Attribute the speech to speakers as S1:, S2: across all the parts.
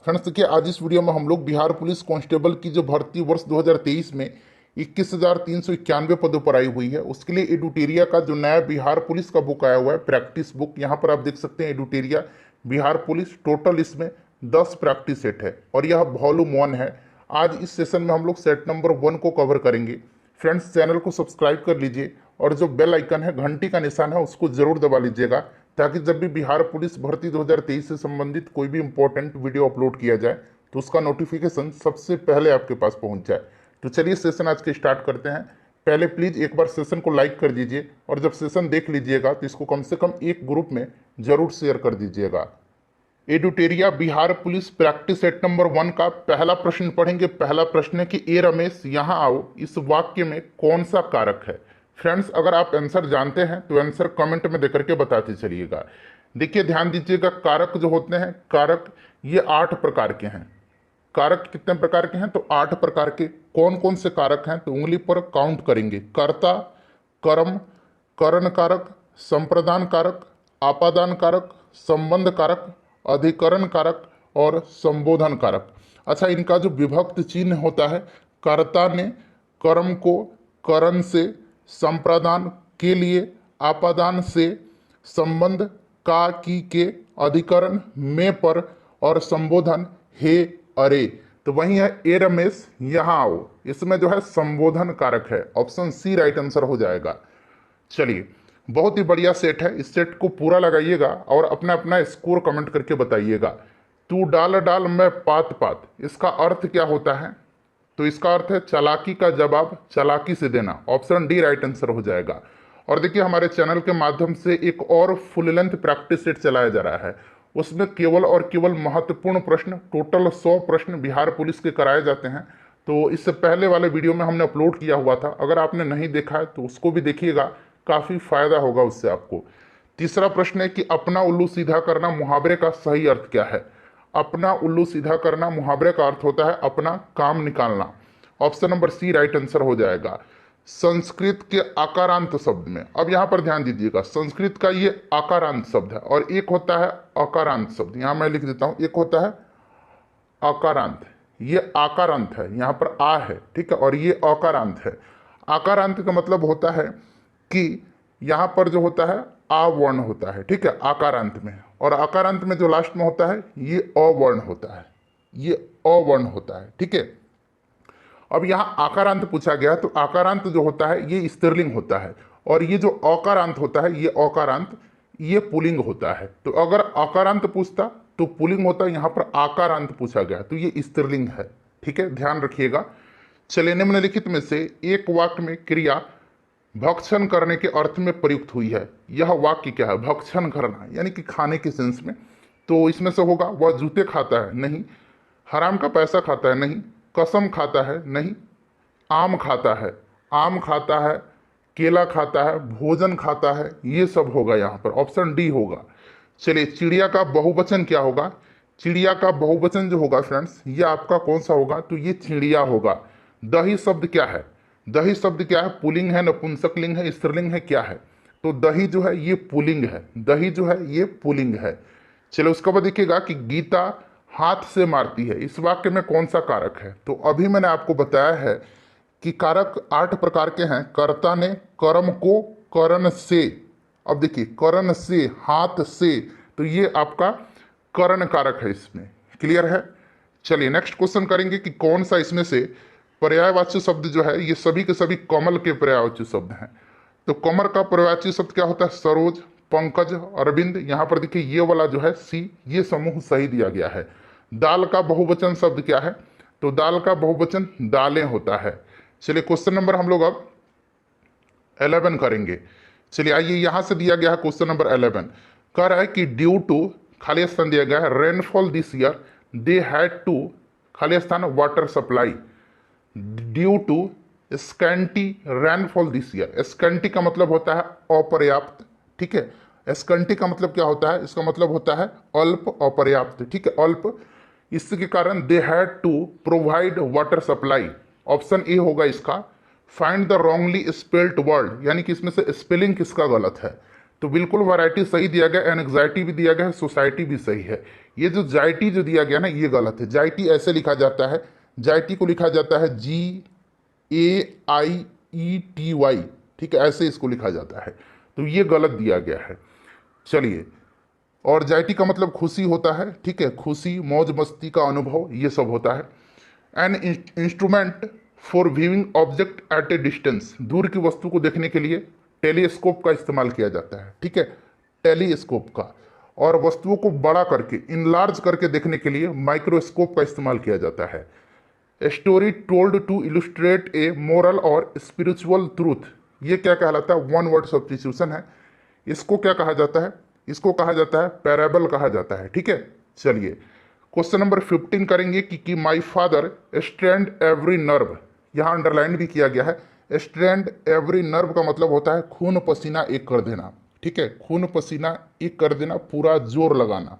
S1: Friends देखिए, आज इस वीडियो में हम लोग बिहार पुलिस कांस्टेबल की जो भर्ती वर्ष 2023 में 21,391 पदों पर आई हुई है, उसके लिए एडुटेरिया का जो नया बिहार पुलिस का बुक आया हुआ है, प्रैक्टिस बुक, यहाँ पर आप देख सकते हैं एडुटेरिया बिहार पुलिस। टोटल इसमें 10 प्रैक्टिस सेट है और यह वॉल्यूम 1 है। आज इस सेशन में हम लोग सेट नंबर 1 को कवर करेंगे। फ्रेंड्स, चैनल को सब्सक्राइब कर लीजिए और जो बेल आइकन है, घंटी का निशान है, उसको जरूर दबा लीजिएगा, ताकि जब भी बिहार पुलिस भर्ती 2023 से संबंधित कोई भी इंपॉर्टेंट वीडियो अपलोड किया जाए तो उसका नोटिफिकेशन सबसे पहले आपके पास पहुंच जाए। तो चलिए सेशन आज के स्टार्ट करते हैं। पहले प्लीज़ एक बार सेशन को लाइक कर दीजिए और जब सेशन देख लीजिएगा तो इसको कम से कम एक ग्रुप में जरूर शेयर कर दीजिएगा। Edutoria Bihar police practice set number 1 का पहला प्रश्न पढ़ेंगे। पहला प्रश्न है कि ए रमेश यहाँ आओ, इस वाक्य में कौन सा कारक है। फ्रेंड्स, अगर आप आंसर जानते हैं तो आंसर कमेंट में देकर के बताते चलिएगा। देखिए, ध्यान दीजिएगा, कारक जो होते हैं, कारक ये 8 प्रकार के हैं। कारक कितने प्रकार के हैं? तो 8 प्रकार के। कौन कौन से कारक हैं? तो उंगली पर काउंट करेंगे। कर्ता, कर्म, करण कारक, संप्रदान कारक, आपादान कारक, संबंध कारक, अधिकरण कारक और संबोधन कारक। अच्छा, इनका जो विभक्त चिन्ह होता है, कर्ता ने कर्म को करण से, संप्रदान के लिए, आपादान से, संबंध का की के, अधिकरण में पर और संबोधन हे अरे। तो वही है ए रमेश यहाँ आओ, इसमें जो है संबोधन कारक है। ऑप्शन सी राइट आंसर हो जाएगा। चलिए, बहुत ही बढ़िया सेट है, इस सेट को पूरा लगाइएगा और अपना अपना स्कोर कमेंट करके बताइएगा। तू डाल डाल मैं पात पात, इसका अर्थ क्या होता है? तो इसका अर्थ है चालाकी का जवाब चालाकी से देना। ऑप्शन डी राइट आंसर हो जाएगा। और देखिए, हमारे चैनल के माध्यम से एक और फुल लेंथ प्रैक्टिस सेट चलाया जा रहा है, उसमें केवल और केवल महत्वपूर्ण प्रश्न, टोटल 100 प्रश्न बिहार पुलिस के कराए जाते हैं। तो इससे पहले वाले वीडियो में हमने अपलोड किया हुआ था, अगर आपने नहीं देखा है तो उसको भी देखिएगा, काफ़ी फायदा होगा उससे आपको। तीसरा प्रश्न है कि अपना उल्लू सीधा करना मुहावरे का सही अर्थ क्या है। अपना उल्लू सीधा करना मुहावरे का अर्थ होता है अपना काम निकालना। Option number C right answer हो जाएगा। संस्कृत के आकारांत शब्द में, अब यहां पर ध्यान दीजिएगा, संस्कृत का ये आकारांत शब्द है और एक होता है अकारांत शब्द। यहां मैं लिख देता हूं, एक होता है अकारांत, ये आकारांत है, यहां पर आ है, ठीक है, और ये अकारांत है। आकारांत का मतलब होता है कि यहां पर जो होता है आ वर्ण होता है, ठीक है, आकारांत में, और आकारांत में जो लास्ट में होता है ये अवर्ण होता है, ये अवर्ण होता है, ठीक है। अब यहाँ आकारांत पूछा गया, तो आकारांत जो होता है ये स्त्रीलिंग होता है और ये जो अकारांत होता है ये अकारांत, ये पुल्लिंग होता है। तो अगर अकारांत पूछता तो पुल्लिंग होता, यहाँ पर आकारांत पूछा गया तो ये स्त्रीलिंग है, ठीक है, ध्यान रखिएगा। चलिए, निम्नलिखित में से एक वाक्य में क्रिया भक्षण करने के अर्थ में प्रयुक्त हुई है। यह वाक्य क्या है? भक्षण करना यानी कि खाने के सेंस में। तो इसमें से होगा वह जूते खाता है, नहीं। हराम का पैसा खाता है, नहीं। कसम खाता है, नहीं। आम खाता है, आम खाता है, केला खाता है, भोजन खाता है, ये सब होगा यहाँ पर, ऑप्शन डी होगा। चलिए, चिड़िया का बहुवचन क्या होगा? चिड़िया का बहुवचन जो होगा फ्रेंड्स, ये आपका कौन सा होगा? तो ये चिड़िया होगा। दही शब्द क्या है? दही शब्द क्या है? पुल्लिंग है, नपुंसकलिंग है, स्त्रीलिंग है, क्या है? तो दही जो है ये पुल्लिंग है, दही जो है ये पुल्लिंग है। चलो, उसके बाद देखिएगा कि गीता हाथ से मारती है, इस वाक्य में कौन सा कारक है? तो अभी मैंने आपको बताया है कि कारक 8 प्रकार के हैं। कर्ता ने कर्म को करण से, अब देखिए करण से, हाथ से, तो ये आपका करण कारक है इसमें, क्लियर है। चलिए, नेक्स्ट क्वेश्चन करेंगे कि कौन सा इसमें से पर्यायवाची शब्द जो है, ये सभी के सभी कमल के पर्यायवाची शब्द हैं। तो कमल का पर्यायवाची शब्द क्या होता है? सरोज, पंकज, अरविंद। यहाँ पर देखिए ये वाला जो है सी, ये समूह सही दिया गया है। दाल का बहुवचन शब्द क्या है? तो दाल का बहुवचन दालें होता है। चलिए, क्वेश्चन नंबर हम लोग अब 11 करेंगे। चलिए आइए, यहां से दिया गया है क्वेश्चन नंबर 11, कह रहा है कि ड्यू टू, खाली स्थान दिया गया है, rainfall this year they had to, खाली स्थान water supply, due to scanty rainfall this year. Scanty का मतलब होता है अपर्याप्त, ठीक है। स्कैंटी का मतलब क्या होता है? इसका मतलब होता है अल्प, अपर्याप्त, ठीक है, अल्प। इसके कारण they had to provide water supply. Option A होगा इसका। Find the wrongly spelled word, यानी कि इसमें से स्पेलिंग किसका गलत है? तो बिल्कुल वैरायटी सही दिया गया, एनग्जाइटी भी दिया गया है, सोसाइटी भी सही है। ये जो जाइटी जो दिया गया ना ये गलत है। जाइटी ऐसे लिखा जाता है, जाइटी को लिखा जाता है GAIETY, ठीक है, ऐसे इसको लिखा जाता है, तो ये गलत दिया गया है। चलिए, और जाइटी का मतलब खुशी होता है, ठीक है, खुशी मौज मस्ती का अनुभव ये सब होता है। An instrument for viewing object at A distance, दूर की वस्तु को देखने के लिए टेलीस्कोप का इस्तेमाल किया जाता है, ठीक है, टेलीस्कोप का। और वस्तुओं को बड़ा करके इनलार्ज करके देखने के लिए माइक्रोस्कोप का इस्तेमाल किया जाता है। Story told to illustrate a moral और स्पिरिचुअल ट्रूथ, ये क्या कहलाता है, वन वर्ड सब्स्टिट्यूशन है। इसको क्या कहा जाता है, इसको कहा जाता है पैराबल कहा जाता है, ठीक है। चलिए क्वेश्चन नंबर 15 करेंगे कि my father strained every nerve, यहाँ अंडरलाइन भी किया गया है। स्ट्रेंड एवरी नर्व का मतलब होता है खून पसीना एक कर देना, ठीक है, खून पसीना एक कर देना, पूरा जोर लगाना।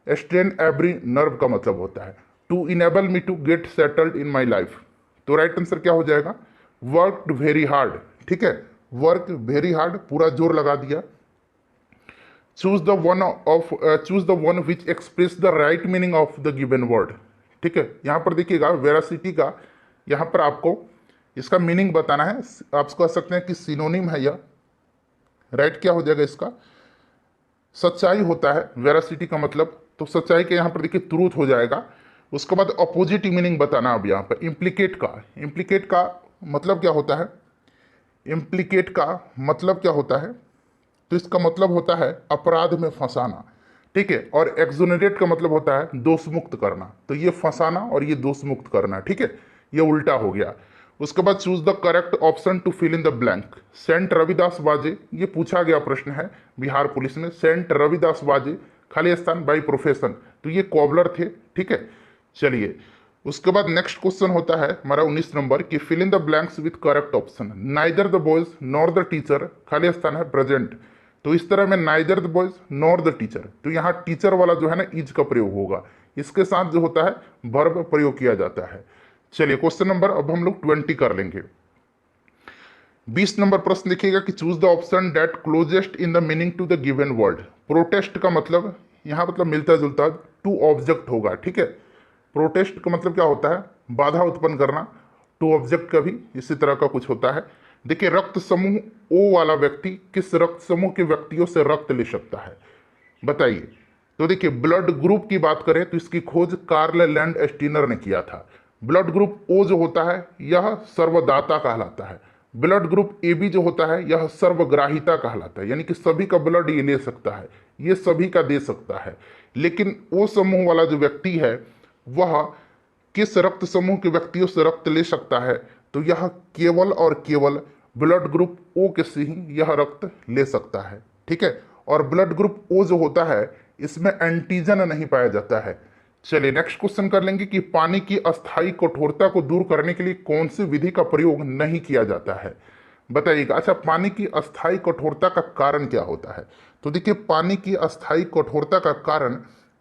S1: स्ट्रेन एवरी नर्व का मतलब होता है to enable me to get settled in my life. तो राइट आंसर क्या हो जाएगा, वर्कड वेरी हार्ड, ठीक है, वर्क वेरी हार्ड, पूरा जोर लगा दिया। Choose the one which express the right meaning of the given word, ठीक है। यहाँ पर देखिएगा वेरासिटी का, यहाँ पर आपको इसका मीनिंग बताना है। आप कह सकते हैं कि सिनोनिम है यह, राइट क्या हो जाएगा इसका, सच्चाई होता है वेरासिटी का मतलब, तो सच्चाई के यहाँ पर देखिए ट्रूथ हो जाएगा। उसके बाद अपोजिट मीनिंग बताना। अब यहाँ पर इम्प्लीकेट का मतलब क्या होता है, इम्प्लीकेट का मतलब क्या होता है, तो इसका मतलब होता है अपराध में फंसाना, ठीक है। और एक्सोनरेट का मतलब होता है दोष मुक्त करना, तो ये फंसाना और ये दोष मुक्त करना, ठीक है, ये उल्टा हो गया। उसके बाद choose the correct option to fill in the blank. Saint Ravidas बाजे, ये पूछा गया प्रश्न है बिहार पुलिस में। सेंट रविदास बाजे खाली स्थान बाई प्रोफेशन, तो ये कॉबलर थे, ठीक है। चलिए उसके बाद नेक्स्ट क्वेश्चन होता है हमारा 19 नंबर कि fill in the blanks with correct option. Neither the boys nor the teacher, खाली स्थान है प्रेजेंट, तो इस तरह में neither the boys nor the teacher, तो यहाँ टीचर वाला जो है ना इज का प्रयोग होगा, इसके साथ जो होता है वर्ब प्रयोग किया जाता है। चलिए क्वेश्चन नंबर अब हम लोग 20 कर लेंगे। 20 नंबर प्रश्न देखिएगा कि choose the option that closest in the meaning to the given word. Protest का मतलब यहाँ मतलब मिलता जुलता टू ऑब्जेक्ट होगा, ठीक है। प्रोटेस्ट का मतलब क्या होता है, बाधा उत्पन्न करना, टू ऑब्जेक्ट का भी इसी तरह का कुछ होता है। देखिए रक्त समूह ओ वाला व्यक्ति किस रक्त समूह के व्यक्तियों से रक्त ले सकता है, बताइए। तो देखिए ब्लड ग्रुप की बात करें तो इसकी खोज कार्ल लैंड स्टीनर ने किया था। ब्लड ग्रुप ओ जो होता है यह सर्वदाता कहलाता है। ब्लड ग्रुप ए बी जो होता है यह सर्वग्राहिता कहलाता है, यानी कि सभी का ब्लड ये ले सकता है, ये सभी का दे सकता है। लेकिन ओ समूह वाला जो व्यक्ति है वह किस रक्त समूह के व्यक्तियों से रक्त ले सकता है, तो यह केवल और केवल ब्लड ग्रुप ओ के से ही यह रक्त ले सकता है, ठीक है। और ब्लड ग्रुप ओ जो होता है इसमें एंटीजन नहीं पाया जाता है। चलिए नेक्स्ट क्वेश्चन कर लेंगे कि पानी की अस्थायी कठोरता को दूर करने के लिए कौन सी विधि का प्रयोग नहीं किया जाता है, बताइएगा। अच्छा, पानी की अस्थायी कठोरता का कारण क्या होता है, तो देखिए पानी की अस्थायी कठोरता का कारण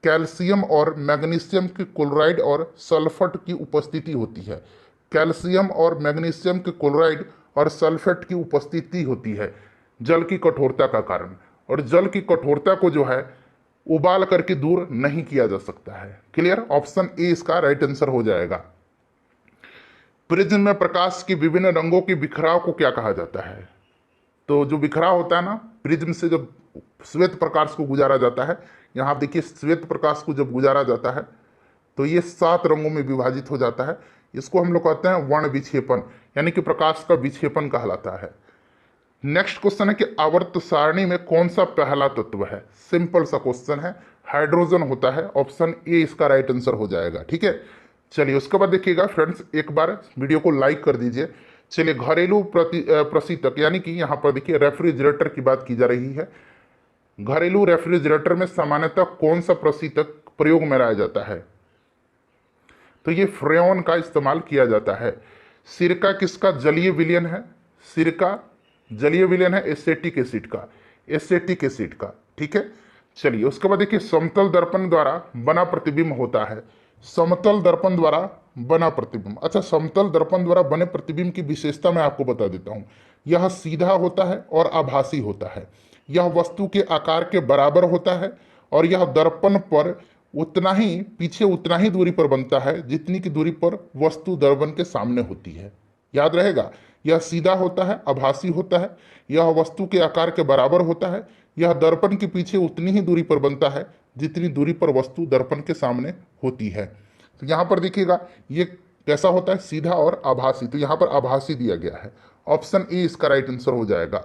S1: कैल्शियम और मैग्नीशियम के क्लोराइड और सल्फेट की उपस्थिति होती है। कैल्शियम और मैग्नीशियम के क्लोराइड और सल्फेट की उपस्थिति होती है जल की कठोरता का कारण। और जल की कठोरता को जो है उबाल करके दूर नहीं किया जा सकता है। क्लियर, ऑप्शन ए इसका राइट आंसर हो जाएगा। प्रिज्म में प्रकाश के विभिन्न रंगों के बिखराव को क्या कहा जाता है, तो जो बिखराव होता है ना प्रिज्म से जब श्वेत प्रकाश को गुजारा जाता है, यहाँ देखिए श्वेत प्रकाश को जब गुजारा जाता है तो ये 7 रंगों में विभाजित हो जाता है। इसको हम लोग कहते हैं वर्ण विक्षेपण, यानी कि प्रकाश का विक्षेपण कहलाता है। नेक्स्ट क्वेश्चन है कि आवर्त सारणी में कौन सा पहला तत्व है, सिंपल सा क्वेश्चन है, हाइड्रोजन होता है, ऑप्शन ए इसका राइट आंसर हो जाएगा, ठीक है। चलिए उसके बाद देखिएगा फ्रेंड्स, एक बार वीडियो को लाइक कर दीजिए। चलिए घरेलू प्रशीतक, यानी कि यहाँ पर देखिए रेफ्रिजरेटर की बात की जा रही है। घरेलू रेफ्रिजरेटर में सामान्यतः कौन सा प्रशीतक प्रयोग में लाया जाता है, तो ये फ्रेन का इस्तेमाल किया जाता है। सिरका किसका जलीय विलयन है, सिरका जलीय विलयन है एसिटिक एसिड का, एसिटिक एसिड का, ठीक है। चलिए उसके बाद देखिए समतल दर्पण द्वारा बना प्रतिबिंब होता है, समतल दर्पण द्वारा बना प्रतिबिंब। अच्छा, समतल दर्पण द्वारा बने प्रतिबिंब की विशेषता मैं आपको बता देता हूं, यह सीधा होता है और आभासी होता है। यह वस्तु के आकार के बराबर होता है और यह दर्पण पर उतना ही दूरी पर बनता है जितनी की दूरी पर वस्तु दर्पण के सामने होती है। याद रहेगा, यह सीधा होता है, आभासी होता है, यह वस्तु के आकार के बराबर होता है, यह दर्पण के पीछे उतनी ही दूरी पर बनता है जितनी दूरी पर वस्तु दर्पण के सामने होती है। तो यहाँ पर देखिएगा ये कैसा होता है, सीधा और आभासी। तो यहाँ पर आभासी दिया गया है, ऑप्शन ए इसका राइट आंसर हो जाएगा।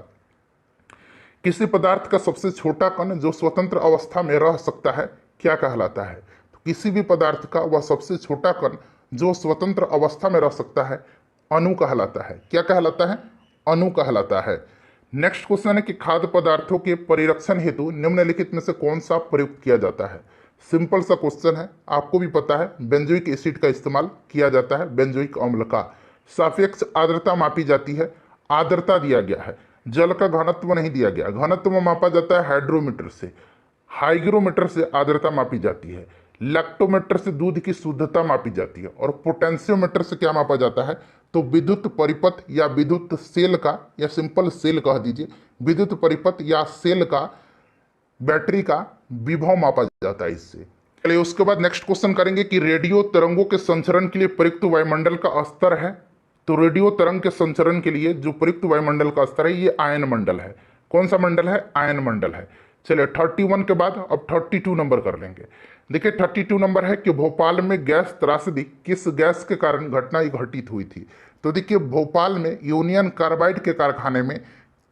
S1: किसी पदार्थ का सबसे छोटा कण जो स्वतंत्र अवस्था में रह सकता है क्या कहलाता है? तो किसी भी पदार्थ का वह सबसे छोटा कण जो स्वतंत्र अवस्था में रह सकता है अणु कहलाता है। क्या कहलाता है? अणु कहलाता है। नेक्स्ट क्वेश्चन है कि खाद्य पदार्थों के परिरक्षण हेतु निम्नलिखित में से कौन सा प्रयुक्त किया जाता है? सिंपल सा क्वेश्चन है, आपको भी पता है बेंजोइक एसिड का इस्तेमाल किया जाता है, बेंजोइक अम्ल का। सापेक्ष आर्द्रता मापी जाती है, आर्द्रता दिया गया है, जल का घनत्व नहीं दिया गया। घनत्व मापा जाता है हाइड्रोमीटर से, हाइग्रोमीटर से आर्द्रता मापी जाती है, लैक्टोमीटर से दूध की शुद्धता मापी जाती है और पोटेंशियोमीटर से क्या मापा जाता है? तो विद्युत परिपथ या विद्युत सेल का, या सिंपल सेल कह दीजिए, विद्युत परिपथ या सेल का, बैटरी का विभव मापा जाता है इससे। चलिए उसके बाद नेक्स्ट क्वेश्चन करेंगे कि रेडियो तरंगों के संचरण के लिए प्रयुक्त वायुमंडल का स्तर है। तो रेडियो तरंग के संचरण के लिए जो प्रयुक्त वायुमंडल का स्तर है ये आयन मंडल है। कौन सा मंडल है? आयन मंडल है। चलिए 31 के बाद अब 32 नंबर कर लेंगे। देखिए 32 नंबर है कि भोपाल में गैस त्रासदी किस गैस के कारण घटना घटित हुई थी? तो देखिए भोपाल में यूनियन कार्बाइड के कारखाने में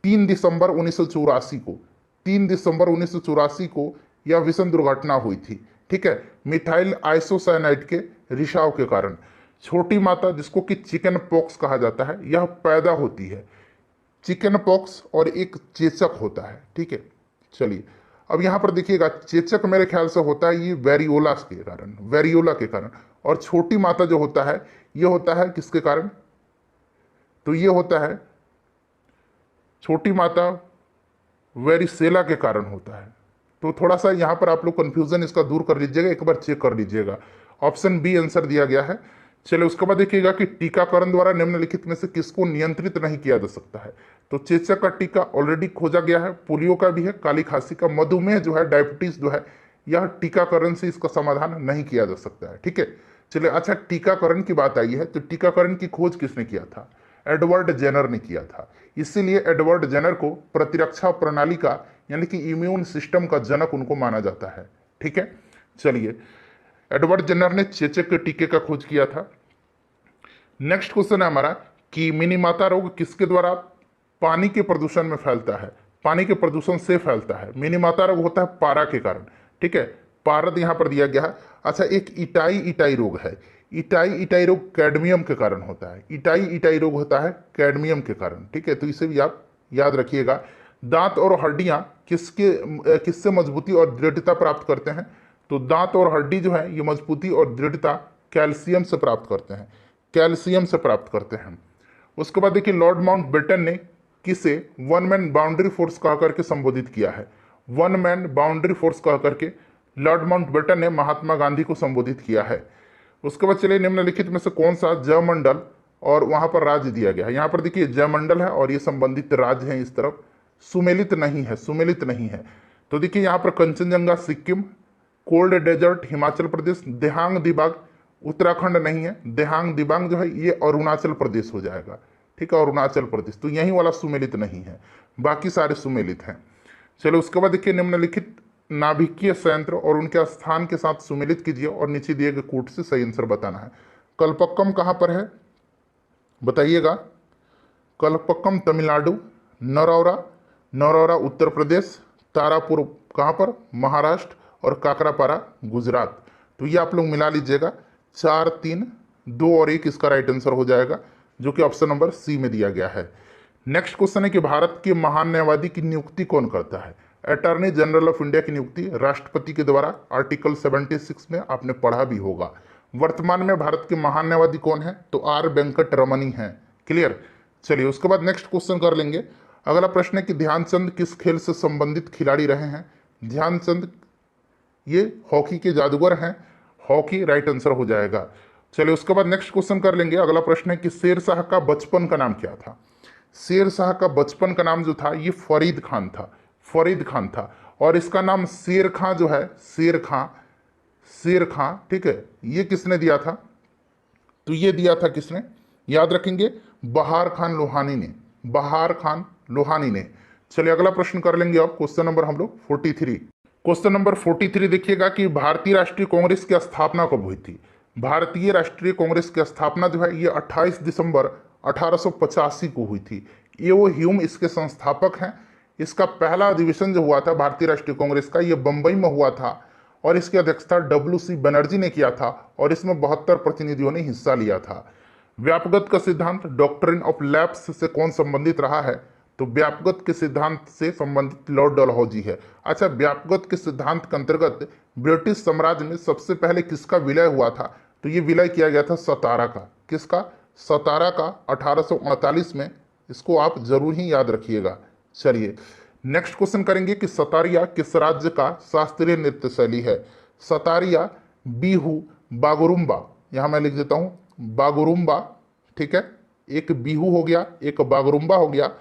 S1: 3 दिसंबर 1984 को 3 दिसंबर 1984 को यह भीषण दुर्घटना हुई थी। ठीक है, मिथाइल आइसोसाइनाइड के रिसाव के कारण। छोटी माता जिसको कि चिकन पॉक्स कहा जाता है यह पैदा होती है। चिकन पॉक्स और एक चेचक होता है। ठीक है, चलिए अब यहाँ पर देखिएगा चेचक मेरे ख्याल से होता है ये वेरियोला के कारण, वेरियोला के कारण, और छोटी माता जो होता है ये होता है किसके कारण? तो ये होता है छोटी माता वेरिसेला के कारण होता है। तो थोड़ा सा यहाँ पर आप लोग कंफ्यूजन इसका दूर कर लीजिएगा, एक बार चेक कर लीजिएगा। ऑप्शन बी आंसर दिया गया है। चलिए उसके बाद देखिएगा कि टीकाकरण द्वारा निम्नलिखित में से किसको नियंत्रित नहीं किया जा सकता है? तो चेचक का टीका ऑलरेडी खोजा गया है, पोलियो का भी है, काली खांसी का, मधुमेह जो है, डायबिटीज जो है, यह टीकाकरण से इसका समाधान नहीं किया जा सकता है। ठीक है, चलिए अच्छा टीकाकरण की बात आई है तो टीकाकरण की खोज किसने किया था? एडवर्ड जेनर ने किया था। इसीलिए एडवर्ड जेनर को प्रतिरक्षा प्रणाली का यानी कि इम्यून सिस्टम का जनक उनको माना जाता है। ठीक है, चलिए एडवर्ड जेनर ने चेचक के टीके का खोज किया था। नेक्स्ट क्वेश्चन है हमारा कि मिनीमाता रोग किसके द्वारा पानी के प्रदूषण में फैलता है? पानी के प्रदूषण से फैलता है। मिनीमाता रोग होता है पारा के कारण। ठीक है, पारद यहाँ पर दिया गया है। अच्छा एक इटाई रोग है। इटाई रोग कैडमियम के कारण होता है। इटाई रोग होता है कैडमियम के कारण। ठीक है, तो इसे भी आप याद रखिएगा। दांत और हड्डियां किससे मजबूती और दृढ़ता प्राप्त करते हैं? तो दांत और हड्डी जो है ये मजबूती और दृढ़ता कैल्शियम से प्राप्त करते हैं, कैल्शियम से प्राप्त करते हैं। उसके बाद देखिए लॉर्ड माउंटबेटन ने किसे वन मैन बाउंड्री फोर्स कह करके संबोधित किया है? वन मैन बाउंड्री फोर्स कह करके लॉर्ड माउंटबेटन ने महात्मा गांधी को संबोधित किया है। उसके बाद चलिए निम्नलिखित में से कौन सा जयमंडल और वहां पर राज्य दिया गया है? यहाँ पर देखिए जयमंडल है और ये संबंधित राज्य हैं, इस तरफ सुमेलित नहीं है, सुमेलित नहीं है। तो देखिए यहाँ पर कंचनजंगा सिक्किम, कोल्ड डेजर्ट हिमाचल प्रदेश, देहांग दिबांग उत्तराखंड नहीं है, देहांग दिबांग जो है ये अरुणाचल प्रदेश हो जाएगा। ठीक है, अरुणाचल प्रदेश, तो यही वाला सुमेलित नहीं है, बाकी सारे सुमेलित हैं। चलो उसके बाद देखिए निम्नलिखित नाभिकीय संयंत्र और उनके स्थान के साथ सुमेलित कीजिए और नीचे दिए गए कूट से सही आंसर बताना है। कल्पक्कम कहाँ पर है बताइएगा? कल्पक्कम तमिलनाडु, नरौरा उत्तर प्रदेश, तारापुर कहाँ पर? महाराष्ट्र, और काकरापारा गुजरात। तो ये आप लोग मिला लीजिएगा। 4, 3, 2 और 1 इसका राइट आंसर हो जाएगा, जो कि ऑप्शन नंबर सी में दिया गया है। नेक्स्ट क्वेश्चन है कि भारत के महान न्यायवादी की नियुक्ति कौन करता है? अटॉर्नी जनरल ऑफ इंडिया की नियुक्ति राष्ट्रपति के द्वारा आर्टिकल 76 में आपने पढ़ा भी होगा। वर्तमान में भारत के महान न्यायवादी कौन है? तो आर वेंकट रमनी है। क्लियर? चलिए उसके बाद नेक्स्ट क्वेश्चन कर लेंगे। अगला प्रश्न है कि ध्यानचंद किस खेल से संबंधित खिलाड़ी रहे हैं? ध्यानचंद ये हॉकी के जादूगर हैं, हॉकी राइट आंसर हो जाएगा। चलिए उसके बाद नेक्स्ट क्वेश्चन कर लेंगे। अगला प्रश्न है कि शेर शाह का बचपन का नाम क्या था? शेर शाह का बचपन का नाम जो था ये फरीद खान था। फरीद खान था। और इसका नाम शेर खां जो है, शेर खां, ठीक है, ये किसने दिया था? तो ये दिया था किसने, याद रखेंगे, बहार खान लोहानी ने, बहार खान लोहानी ने। चलिए अगला प्रश्न कर लेंगे अब, क्वेश्चन नंबर हम लोग 43। क्वेश्चन नंबर 43 देखिएगा कि भारतीय राष्ट्रीय कांग्रेस की स्थापना कब हुई थी? भारतीय राष्ट्रीय कांग्रेस की स्थापना जो है ये 28 दिसंबर 1885 को हुई थी। ये वो ह्यूम इसके संस्थापक हैं। इसका पहला अधिवेशन जो हुआ था भारतीय राष्ट्रीय कांग्रेस का, ये बंबई में हुआ था और इसकी अध्यक्षता डब्ल्यू.सी. बनर्जी ने किया था और इसमें 72 प्रतिनिधियों ने हिस्सा लिया था। व्यापगत का सिद्धांत, डॉक्ट्रिन ऑफ लैप्स से कौन संबंधित रहा है? तो व्यापगत के सिद्धांत से संबंधित लॉर्ड डलहौजी है। अच्छा, व्यापगत के सिद्धांत के अंतर्गत ब्रिटिश साम्राज्य में सबसे पहले किसका विलय हुआ था? तो ये विलय किया गया था सतारा का। किसका? सतारा का, 1848 में। इसको आप जरूर ही याद रखिएगा। चलिए नेक्स्ट क्वेश्चन करेंगे कि सतारिया किस राज्य का शास्त्रीय नृत्य शैली है? सतारिया, बीहू, बागुरुम्बा, यहां मैं लिख देता हूं बागुरुम्बा, ठीक है, एक बीहू हो गया, एक बागुरुम्बा हो गया,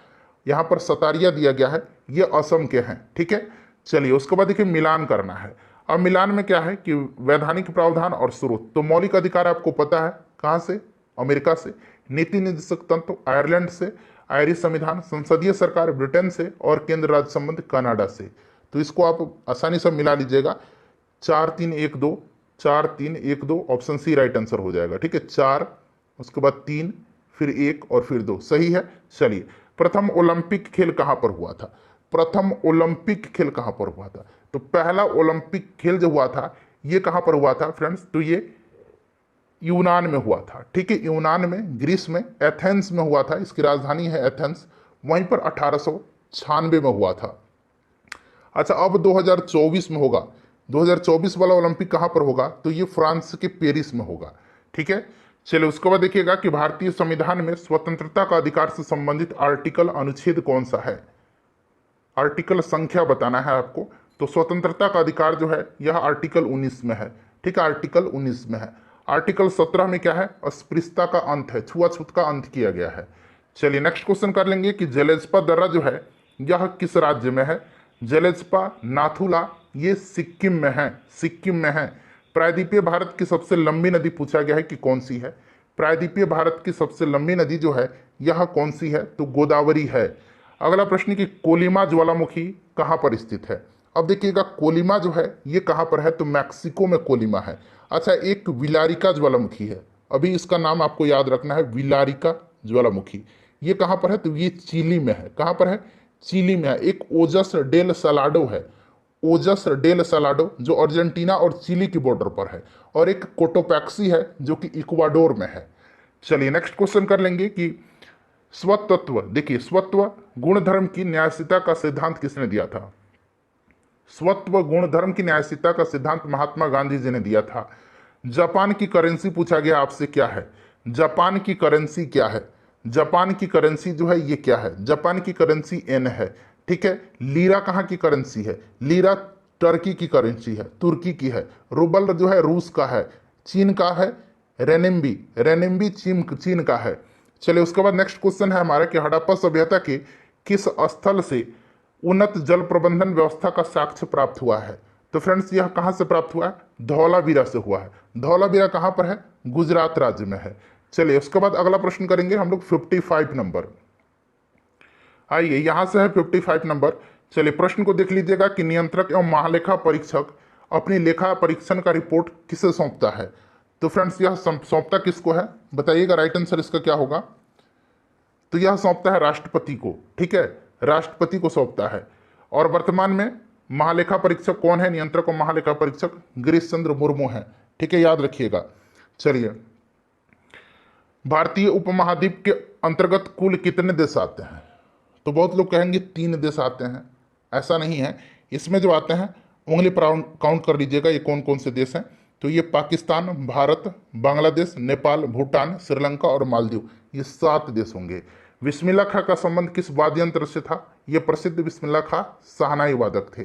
S1: यहां पर सतारिया दिया गया है, ये असम के हैं, ठीक है। चलिए उसके बाद देखिए मिलान करना है। अब मिलान में क्या है कि वैधानिक प्रावधान और स्रोत, तो मौलिक अधिकार आपको पता है कहां से, अमेरिका से, नीति निर्देशक तंत्र आयरलैंड से, आयरिश संविधान, संसदीय सरकार ब्रिटेन से और केंद्र राज्य संबंध कनाडा से। तो इसको आप आसानी से मिला लीजिएगा, 4-3-1-2, 4-3-1-2, ऑप्शन सी राइट आंसर हो जाएगा, ठीक है। 4, उसके बाद 3, फिर 1 और फिर 2, सही है। चलिए प्रथम ओलंपिक खेल कहां पर हुआ था? प्रथम ओलंपिक खेल कहां पर हुआ था? तो पहला ओलंपिक खेल जो हुआ था ये कहां पर हुआ था फ्रेंड्स? तो ये यूनान में हुआ था, ठीक है, यूनान में, ग्रीस में, एथेंस में हुआ था, इसकी राजधानी है एथेंस, वहीं पर 1896 में हुआ था। अच्छा अब 2024 में होगा, 2024 वाला ओलंपिक कहां पर होगा? तो ये फ्रांस के पेरिस में होगा, ठीक है। चलिए उसके बाद देखिएगा कि भारतीय संविधान में स्वतंत्रता का अधिकार से संबंधित आर्टिकल, अनुच्छेद कौन सा है? आर्टिकल संख्या बताना है आपको। तो स्वतंत्रता का अधिकार जो है यह आर्टिकल 19 में है, ठीक है, आर्टिकल 19 में है। आर्टिकल 17 में क्या है? अस्पृश्यता का अंत है, छुआछूत का अंत किया गया है। चलिए नेक्स्ट क्वेश्चन कर लेंगे कि जलेस्पा दर्रा जो है यह किस राज्य में है? जलेस्पा नाथुला, ये सिक्किम में है, सिक्किम में है। प्रायद्वीपीय भारत की सबसे लंबी नदी पूछा गया है कि कौन सी है? प्रायद्वीपीय भारत की सबसे लंबी नदी जो है यह कौन सी है? तो गोदावरी है। अगला प्रश्न कि कोलिमा ज्वालामुखी कहाँ पर स्थित है? अब देखिएगा कोलिमा जो है ये कहाँ पर है? तो मैक्सिको में कोलिमा है। अच्छा एक विलारिका ज्वालामुखी है, अभी इसका नाम आपको याद रखना है, विलारिका ज्वालामुखी, ये कहाँ पर है? तो ये चिली में है। कहाँ पर है? चिली में है। एक ओजस डेल सलाडो है, ओजस डेल सलाडो जो अर्जेंटीना और चिली की बॉर्डर पर है, और एक कोटोपैक्सी है जो कि इक्वाडोर में है। चलिए नेक्स्ट क्वेश्चन कर लेंगे कि स्वतत्व, देखिए स्वत्व गुणधर्म की न्यायशीलता का सिद्धांत किसने दिया था? स्वत्व गुणधर्म की न्यायशीलता का सिद्धांत महात्मा गांधी जी ने दिया था। जापान की करेंसी पूछा गया आपसे, क्या है? जापान की करेंसी क्या है? जापान की करेंसी जो है ये क्या है? जापान की करेंसी एन है, ठीक है। लीरा कहाँ की करेंसी है? लीरा टर्की की करेंसी है, तुर्की की है। रूबल जो है रूस का है। चीन का है रेनिम्बी, रेनिम्बी चीन का है। चलिए उसके बाद नेक्स्ट क्वेश्चन है हमारा कि हड़प्पा सभ्यता के किस स्थल से उन्नत जल प्रबंधन व्यवस्था का साक्ष्य प्राप्त हुआ है? तो फ्रेंड्स यह कहां से प्राप्त हुआ है? धौलावीरा से हुआ है। धौलावीरा कहां पर है? गुजरात राज्य में है। चलिए उसके बाद अगला प्रश्न करेंगे हम लोग 55 नंबर। आइए यहां से है 55 नंबर। चलिए प्रश्न को देख लीजिएगा कि नियंत्रक एवं महालेखा परीक्षक अपनी लेखा परीक्षण का रिपोर्ट किसे सौंपता है? तो फ्रेंड्स यह सौंपता किसको है? बताइएगा राइट आंसर इसका क्या होगा? तो यह सौंपता है राष्ट्रपति को, ठीक है, राष्ट्रपति को सौंपता है। और वर्तमान में महालेखा परीक्षक कौन है? नियंत्रक और महालेखा परीक्षक गिरीश चंद्र मुर्मू है, ठीक है, याद रखिएगा। चलिए भारतीय उपमहाद्वीप के अंतर्गत कुल कितने देश आते हैं? तो बहुत लोग कहेंगे 3 देश आते हैं, ऐसा नहीं है। इसमें जो आते हैं उंगली पर काउंट कर लीजिएगा ये कौन कौन से देश हैं। तो ये पाकिस्तान, भारत, बांग्लादेश, नेपाल, भूटान, श्रीलंका और मालदीव, ये 7 देश होंगे। बिस्मिल्लाह खां का संबंध किस वाद्य यंत्र से था? ये प्रसिद्ध बिस्मिल्लाह खां शहनाई वादक थे।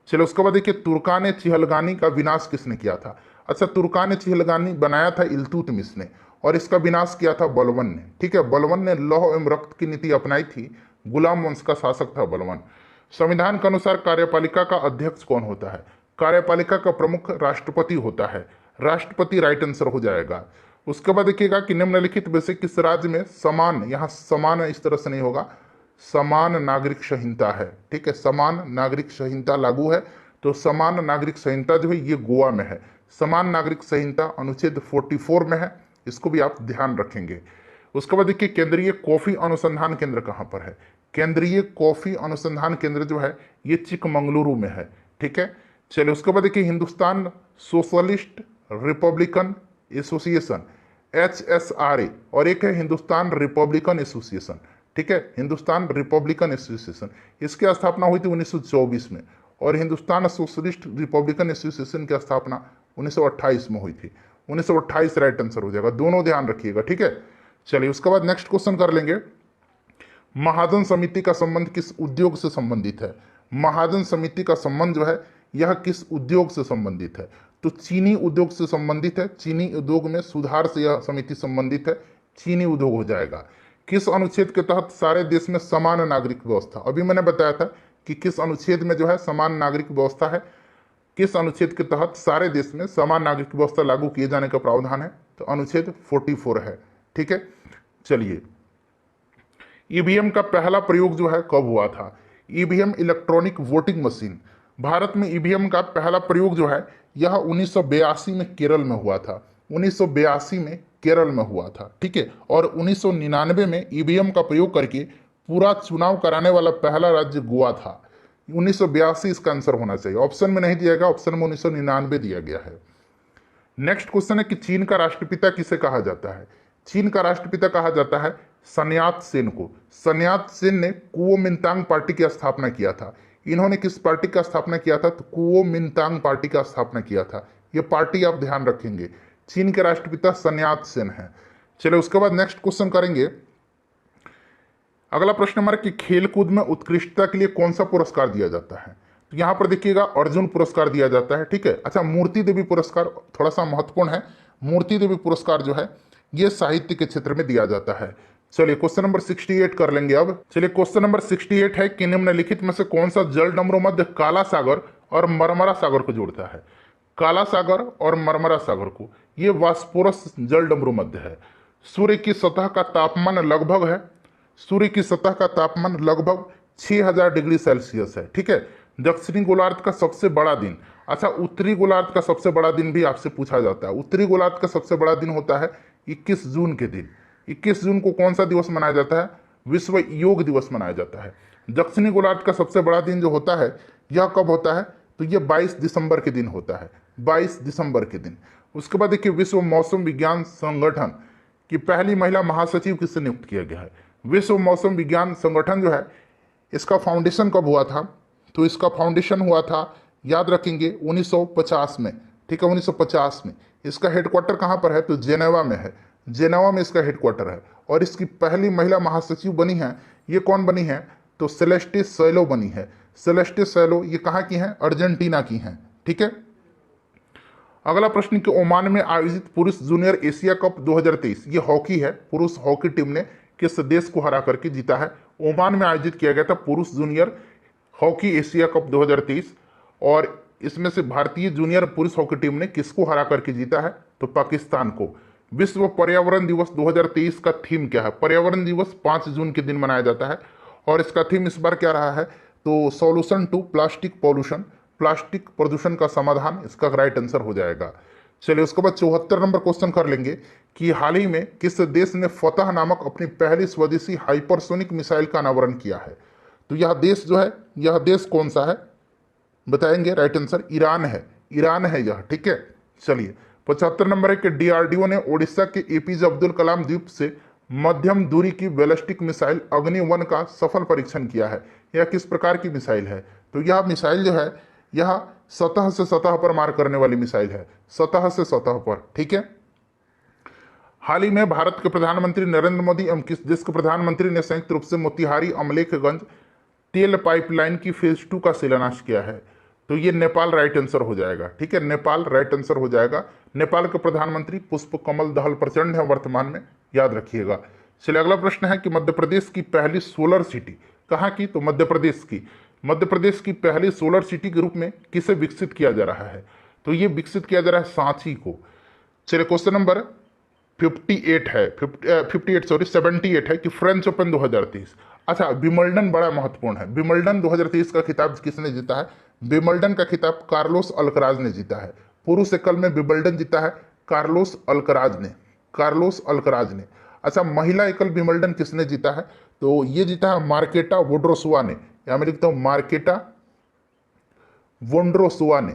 S1: चलो उसके बाद देखिए तुर्कान चिहलगानी का विनाश किसने किया था? अच्छा तुर्कान चिहलगानी बनाया था इल्तुतमिश ने, और इसका विनाश किया था बलवन ने, ठीक है। बलवन ने लौह एवं रक्त की नीति अपनाई थी, गुलाम वंश का शासक था बलवन। संविधान के अनुसार कार्यपालिका का अध्यक्ष कौन होता है? कार्यपालिका का प्रमुख राष्ट्रपति होता है। राष्ट्रपति राइट आंसर हो जाएगा। उसके बाद देखिएगा कि निम्नलिखित में से किस राज्य में समान, यहाँ समान इस तरह से नहीं होगा, समान नागरिक संहिता है। ठीक है, समान नागरिक संहिता लागू है। तो समान नागरिक संहिता जो है ये गोवा में है। समान नागरिक संहिता अनुच्छेद 44 में है, इसको भी आप ध्यान रखेंगे। उसके बाद देखिए केंद्रीय कॉफी अनुसंधान केंद्र कहाँ पर है? केंद्रीय कॉफी अनुसंधान केंद्र जो है ये चिकमंगलुरु में है। ठीक है, चलिए उसके बाद देखिए Hindustan socialist Republican association HSRA और एक है हिंदुस्तान रिपब्लिकन एसोसिएशन। ठीक है, हिंदुस्तान रिपब्लिकन एसोसिएशन, इसकी स्थापना हुई थी 1924 में और हिंदुस्तान सोशलिस्ट रिपब्लिकन एसोसिएशन की स्थापना 1928 में हुई थी। 1928 राइट आंसर हो जाएगा, दोनों ध्यान रखिएगा। ठीक है, चलिए उसके बाद नेक्स्ट क्वेश्चन कर लेंगे। महाजन समिति का संबंध किस उद्योग से संबंधित है? महाजन समिति का संबंध जो है यह किस उद्योग से संबंधित है? तो चीनी उद्योग से संबंधित है। चीनी उद्योग में सुधार से यह समिति संबंधित है, चीनी उद्योग हो जाएगा। किस अनुच्छेद के तहत सारे देश में समान नागरिक व्यवस्था? अभी मैंने बताया था कि किस अनुच्छेद में जो है समान नागरिक व्यवस्था है, किस अनुच्छेद के तहत सारे देश में समान नागरिक व्यवस्था लागू किए जाने का प्रावधान है? तो अनुच्छेद 44 है। ठीक है, चलिए ईवीएम का पहला प्रयोग जो है कब हुआ था? EVM electronic voting machine, Bharat में ईवीएम का पहला प्रयोग जो है यह 1982 में केरल में हुआ था। 1982 में केरल में हुआ था। ठीक है, और 1999 में ईवीएम का प्रयोग करके पूरा चुनाव कराने वाला पहला राज्य गोवा था। 1982 इसका आंसर होना चाहिए, ऑप्शन में नहीं दिया गया, ऑप्शन में 1999 दिया गया है। नेक्स्ट क्वेश्चन है कि चीन का राष्ट्रपिता किसे कहा जाता है? चीन का राष्ट्रपिता कहा जाता है सन्यात सेन को। सन्यात सेन ने कुओमिंतांग पार्टी की स्थापना किया था। इन्होंने किस पार्टी का स्थापना किया था? तो कुओमिंतांग पार्टी का स्थापना किया था। ये पार्टी आप ध्यान रखेंगे। चीन के राष्ट्रपिता सन्यात सेन है। चलिए उसके बाद नेक्स्ट क्वेश्चन करेंगे। अगला प्रश्न हमारा कि खेलकूद में उत्कृष्टता के लिए कौन सा पुरस्कार दिया जाता है? तो यहाँ पर देखिएगा अर्जुन पुरस्कार दिया जाता है। ठीक है, अच्छा मूर्ति देवी पुरस्कार थोड़ा सा महत्वपूर्ण है। मूर्ति देवी पुरस्कार जो है ये साहित्य के क्षेत्र में दिया जाता है। चलिए क्वेश्चन नंबर 68 कर लेंगे अब। चलिए क्वेश्चन नंबर 68 है कि निम्नलिखित में से कौन सा जल डमरू मध्य काला सागर और मरमरा सागर को जोड़ता है? काला सागर और मरमरा सागर को, ये वास्पोरस जल डमरू मध्य है। सूर्य की सतह का तापमान लगभग है, सूर्य की सतह का तापमान लगभग 6000 डिग्री सेल्सियस है। ठीक है, दक्षिणी गोलार्ध का सबसे बड़ा दिन, अच्छा उत्तरी गोलार्ध का सबसे बड़ा दिन भी आपसे पूछा जाता है। उत्तरी गोलार्ध का सबसे बड़ा दिन होता है 21 जून के दिन। 21 जून को कौन सा दिवस मनाया जाता है? विश्व योग दिवस मनाया जाता है। दक्षिणी गोलार्ध का सबसे बड़ा दिन जो होता है यह कब होता है? तो यह 22 दिसंबर के दिन होता है, 22 दिसंबर के दिन। उसके बाद देखिए विश्व मौसम विज्ञान संगठन की पहली महिला महासचिव किससे नियुक्त किया गया है? विश्व मौसम विज्ञान संगठन जो है इसका फाउंडेशन कब हुआ था? तो इसका फाउंडेशन हुआ था, याद रखेंगे, 1950 में। ठीक है, 1950 में। इसका हेडक्वार्टर कहाँ पर है? तो जेनेवा में है। जेनेवा में इसका हेडक्वार्टर है। और इसकी पहली महिला महासचिव बनी है, ये कौन बनी है? तो सेलेस्टे सैलो बनी है। सेलेस्टे सैलो ये कहाँ की हैं? अर्जेंटीना की हैं। ठीक है, अगला प्रश्न कि ओमान में आयोजित पुरुष जूनियर एशिया कप 2023, ये हॉकी है, पुरुष हॉकी टीम ने किस देश को हरा करके जीता है? ओमान में आयोजित किया गया था पुरुष जूनियर हॉकी एशिया कप 2023 और इसमें से भारतीय जूनियर पुरुष हॉकी टीम ने किसको हरा करके जीता है? तो पाकिस्तान को। विश्व पर्यावरण दिवस 2023 का थीम क्या है? पर्यावरण दिवस 5 जून के दिन मनाया जाता है और इसका थीम इस बार क्या रहा है? तो solution to plastic pollution, plastic प्रदूषण का समाधान इसका राइट आंसर हो जाएगा। चलिए उसके बाद 74 नंबर क्वेश्चन कर लेंगे कि हाल ही में किस देश ने फतह नामक अपनी पहली स्वदेशी हाइपरसोनिक मिसाइल का अनावरण किया है? तो यह देश जो है, यह देश कौन सा है बताएंगे? राइट आंसर ईरान है, ईरान है यह। ठीक है, चलिए 75 नंबर है कि डीआरडीओ ने ओडिशा के एपीजे अब्दुल कलाम द्वीप से मध्यम दूरी की बैलिस्टिक मिसाइल अग्नि-1 का सफल परीक्षण किया है। यह किस प्रकार की मिसाइल है? तो यह मिसाइल जो है यह सतह से सतह पर मार करने वाली मिसाइल है, सतह से सतह पर। ठीक है, हाल ही में भारत के प्रधानमंत्री नरेंद्र मोदी एवं किस देश के प्रधानमंत्री ने संयुक्त रूप से मोतिहारी अमलेखगंज तेल पाइपलाइन की फेज 2 का शिलान्यास किया है? तो ये नेपाल राइट आंसर हो जाएगा। ठीक है, नेपाल राइट आंसर हो जाएगा। नेपाल के प्रधानमंत्री पुष्प कमल दहल प्रचंड है वर्तमान में, याद रखिएगा। चलिए अगला प्रश्न है कि मध्य प्रदेश की पहली सोलर सिटी कहाँ की? तो मध्य प्रदेश की मध्य प्रदेश की पहली सोलर सिटी के रूप में किसे विकसित किया जा रहा है? तो ये विकसित किया जा रहा है सांची को। चलिए क्वेश्चन नंबर 58 है, 58 सॉरी 78 है कि फ्रेंच ओपन 2023। अच्छा, विंबलडन बड़ा महत्वपूर्ण है। विंबलडन 2023 का खिताब किसने जीता है? विंबलडन का खिताब कार्लोस अल्कराज ने जीता है। पुरुष एकल में विंबलडन जीता है कार्लोस अल्कराज ने, कार्लोस अल्कराज ने। अच्छा, महिला एकल विंबलडन किसने जीता है? तो ये जीता है मार्केटा वोड्रोसोवा ने। यहां मैं लिखता हूं मार्केटा वोंड्रोसोवा ने,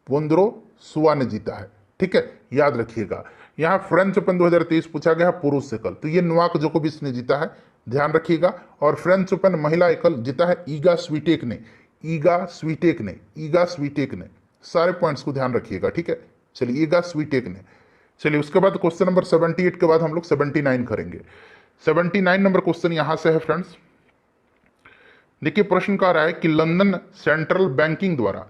S1: वोंद्रोसोवा ने जीता है। ठीक है, याद रखिएगा। यहां फ्रेंच ओपन 2023 पूछा गया पुरुष एकल, तो ये नोवाक जोकोविच ने जीता है, ध्यान रखिएगा। और फ्रेंच ओपन महिला एकल जीता है ईगा स्वीटेक ने, ईगा स्वीटेक ने, ईगा स्वीटेक ने। सारे पॉइंट्स को ध्यान रखिएगा, ठीक है। चलिए, ईगा स्वीटेक ने। चलिए, उसके बाद क्वेश्चन नंबर 78 के बाद हम लोग 79 करेंगे। 79 नंबर क्वेश्चन यहां से है फ्रेंड्स। देखिए, प्रश्न कह रहा है कि लंदन सेंट्रल बैंकिंग द्वारा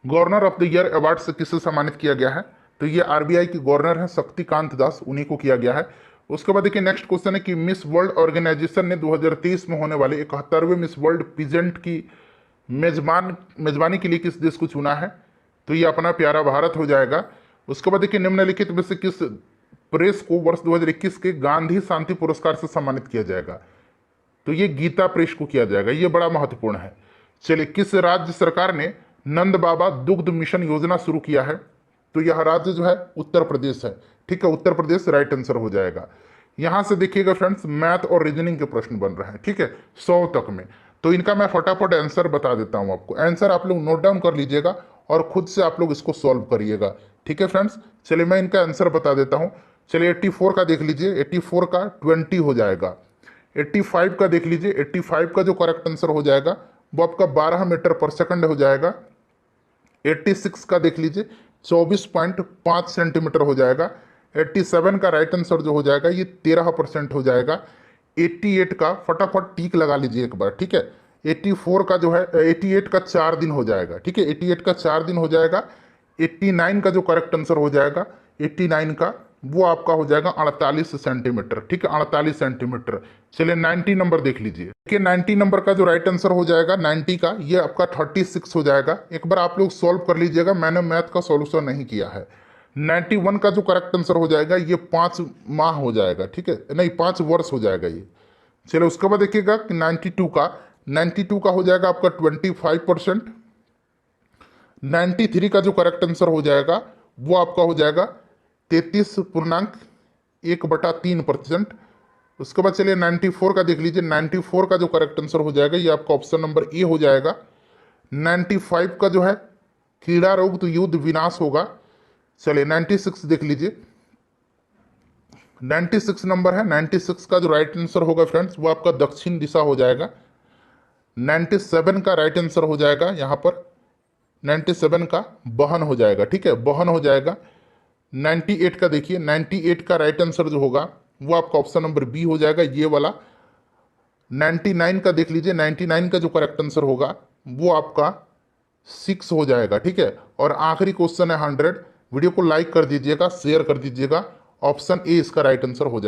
S1: governor of the year award से किसे सम्मानित किया गया है? तो ये आरबीआई के गवर्नर हैं शक्तिकांत दास, उन्हीं को किया गया है। उसके बाद देखिए नेक्स्ट क्वेश्चन है कि मिस वर्ल्ड ऑर्गेनाइजेशन ने 2023 में होने वाले 71वें मिस वर्ल्ड पीजेंट की मेजबानी के लिए किस देश को चुना है? तो ये अपना प्यारा भारत हो जाएगा। उसके बाद देखिए निम्नलिखित में से किस प्रेस को वर्ष 2021 के गांधी शांति पुरस्कार से सम्मानित किया जाएगा? तो ये गीता प्रेस को किया जाएगा, ये बड़ा महत्वपूर्ण है। चलिए, किस राज्य सरकार ने नंद बाबा दुग्ध मिशन योजना शुरू किया है? तो यह राज्य जो है उत्तर प्रदेश है। ठीक है, उत्तर प्रदेश राइट आंसर हो जाएगा। यहां से देखिएगा फ्रेंड्स, मैथ और रीजनिंग के प्रश्न बन रहे हैं, ठीक है, 100 तक में। तो इनका मैं फटाफट आंसर बता देता हूं आपको। आंसर आप लोग नोट डाउन कर लीजिएगा और खुद से आप लोग इसको सॉल्व करिएगा, ठीक है फ्रेंड्स। चलिए, मैं इनका आंसर बता देता हूं। चलिए, 84 का देख लीजिए, 84 का 20 हो जाएगा। 85 का देख लीजिए, 85 का जो करेक्ट आंसर हो जाएगा वो आपका 12 मीटर पर सेकंड हो जाएगा। 86 का देख लीजिए 24.5 सेंटीमीटर हो जाएगा। 87 का राइट आंसर जो हो जाएगा ये 13% हो जाएगा। 88 का फटाफट टिक लगा लीजिए एक बार, ठीक है। 84 का जो है 88 का 4 दिन हो जाएगा, ठीक है, 88 का 4 दिन हो जाएगा। 89 का जो करेक्ट आंसर हो जाएगा 89 का वो आपका हो जाएगा 48 सेंटीमीटर, ठीक है, 48 सेंटीमीटर। चलिए 90 नंबर देख लीजिए। देखिए 90 नंबर का जो राइट आंसर हो जाएगा 90 का ये आपका 36 हो जाएगा। एक बार आप लोग सॉल्व कर लीजिएगा, मैंने मैथ का सॉल्यूशन नहीं किया है। 91 का जो करेक्ट आंसर हो जाएगा ये 5 माह हो जाएगा, ठीक है, नहीं 5 वर्ष हो जाएगा ये। चलिए उसके बाद देखिएगा कि 92 का हो जाएगा आपका 25%। 93 का जो करेक्ट आंसर हो जाएगा वो आपका हो जाएगा 33.1/3%। उसके बाद चलिए 94 का देख लीजिए। 94 का जो करेक्ट आंसर हो जाएगा ये आपका ऑप्शन नंबर ए हो जाएगा। 95 का जो है कीड़ा रोग तो युद्ध विनाश होगा। चलिए 96 देख लीजिए। 96 नंबर है, 96 का जो राइट आंसर होगा फ्रेंड्स वो आपका दक्षिण दिशा हो जाएगा। 97 का राइट आंसर हो जाएगा यहाँ पर 97 का बहन हो जाएगा, ठीक है, बहन हो जाएगा। 98 का देखिए 98 का राइट आंसर जो होगा वो आपका ऑप्शन नंबर बी हो जाएगा, ये वाला। 99 का देख लीजिए, 99 का जो करेक्ट आंसर होगा वो आपका 6 हो जाएगा, ठीक है। और आखिरी क्वेश्चन है 100। वीडियो को लाइक कर दीजिएगा, शेयर कर दीजिएगा, ऑप्शन ए इसका राइट आंसर हो जाएगा।